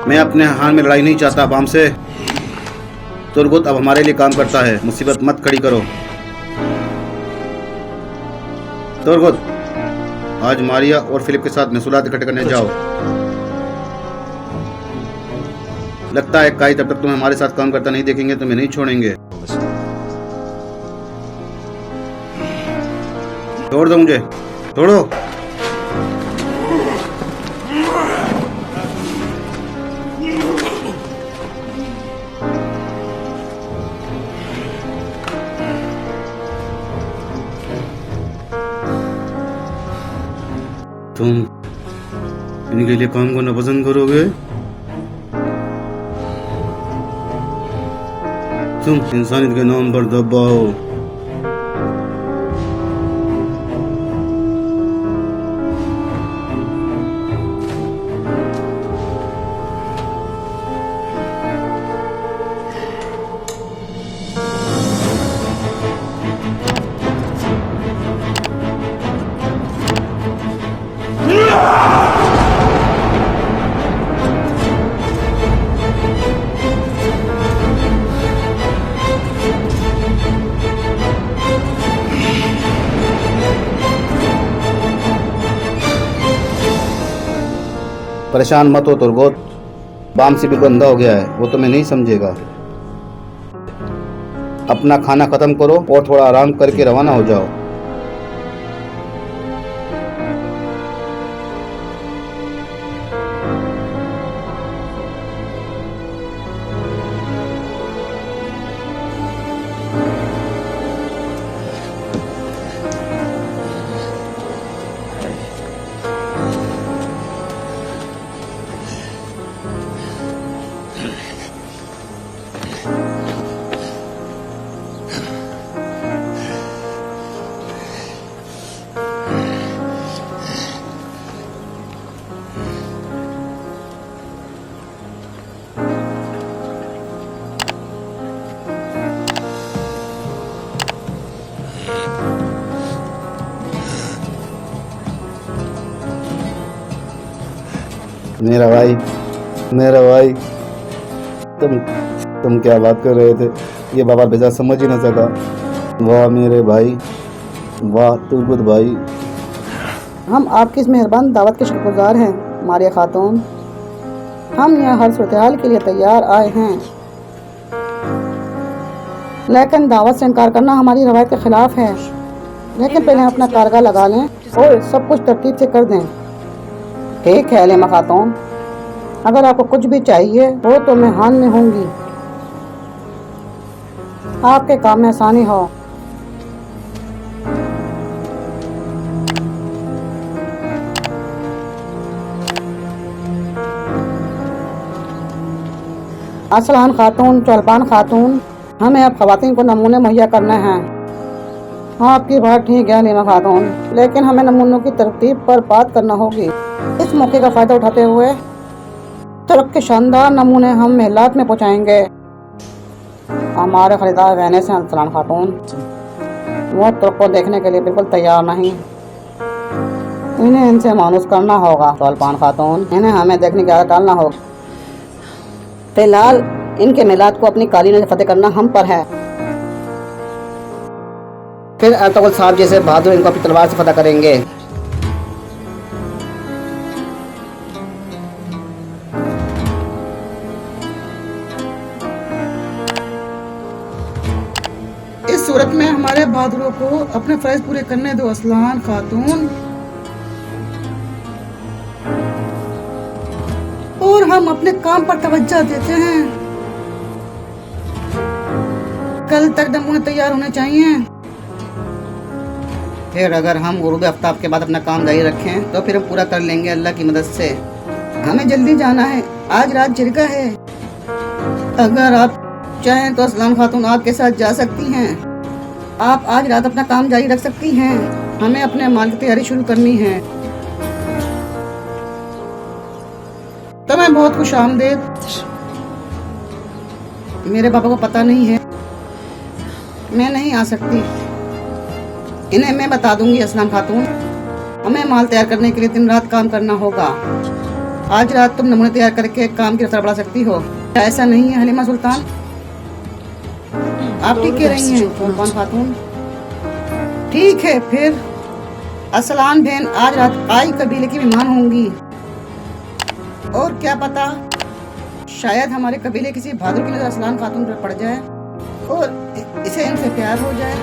मैं अपने हाल में लड़ाई नहीं चाहता बाम से। तुर्गुत अब हमारे लिए काम करता है, मुसीबत मत खड़ी करो। तुर्गुत, आज मारिया और फिलिप के साथ महसूलात इकट्ठे करने जाओ। लगता है काई जब तक तुम्हें हमारे साथ काम करता नहीं देखेंगे तुम्हें नहीं छोड़ेंगे। छोड़ दो मुझे, छोड़ो। तुम इनके लिए काम करना पसंद करोगे? तुम इंसानियत के नाम पर दबाओ। परेशान मत हो तुर्गुत, बाम से भी गंदा हो गया है, वो तुम्हें नहीं समझेगा। अपना खाना खत्म करो और थोड़ा आराम करके रवाना हो जाओ। मेरा भाई, तुम क्या बात कर रहे थे? ये बाबा बेजा समझ ही ना सका। वाह मेरे भाई, वाह तुर्गुत भाई। हम आपकी इस मेहरबान दावत के शुक्रगुजार हैं मारिया खातून। हम यहाँ हर सूरत के लिए तैयार आए हैं, लेकिन दावत से इनकार करना हमारी रवायत के खिलाफ है। लेकिन पहले अपना कारगा लगा लें और सब कुछ तरतीब से कर दें। ठीक है अलीमा खातून, अगर आपको कुछ भी चाहिए हो तो मैं हान में होंगी। आपके काम में आसानी हो। असलान खातून, चौलपान खातून, हमें अब खवातीन को नमूने मुहैया करने हैं। आपकी बात ठीक है अलीमा खातून, लेकिन हमें नमूनों की तरतीब पर बात करना होगी। इस मौके का फ़ायदा उठाते हुए तुर्क के शानदार नमूने हम महलात में पहुँचाएंगे। हमारे खरीदार रहने से असलान खातून, वो तुर्क को देखने के लिए बिल्कुल तैयार नहीं। इन्हें इनसे मानूस करना होगा चौलपान खातून, इन्हें हमें देखने की आदत डालना होगा। फिलहाल इनके मिलाद को अपनी कालीन से फतेह करना हम पर है। फिर अर्तुगरुल साहब जैसे बहादुर इनको अपनी तलवार से फतेह करेंगे। इस सूरत में हमारे बहादुरों को अपने फर्ज पूरे करने दो असलान खातून, और हम अपने काम पर तवज्जो देते हैं। कल तक नमूने तैयार होने चाहिए। फिर अगर हम गुरूब आफ्ताब के बाद अपना काम जारी रखें तो फिर हम पूरा कर लेंगे अल्लाह की मदद से। हमें जल्दी जाना है, आज रात जिरगा है। अगर आप चाहें तो असलान खातून आपके साथ जा सकती हैं। आप आज रात अपना काम जारी रख सकती हैं। हमें अपने माल की तैयारी शुरू करनी है। तो मैं बहुत खुश आमदेद। मेरे पापा को पता नहीं है, मैं नहीं आ सकती। इन्हें मैं बता दूंगी असलान खातून। हमें माल तैयार करने के लिए दिन रात काम करना होगा। आज रात तुम नमूने तैयार करके काम की रफ्तार बढ़ा सकती हो। क्या ऐसा नहीं है हलीमा सुल्तान? आप ठीक कह रही हैं सुल्तान खातून। ठीक है फिर असलान बहन आज रात आई कबीले की मेहमान होंगी। और क्या पता शायद हमारे कबीले किसी बहादुर की नजर असलान खातून पर पड़ जाए और इसे इनसे प्यार हो जाए।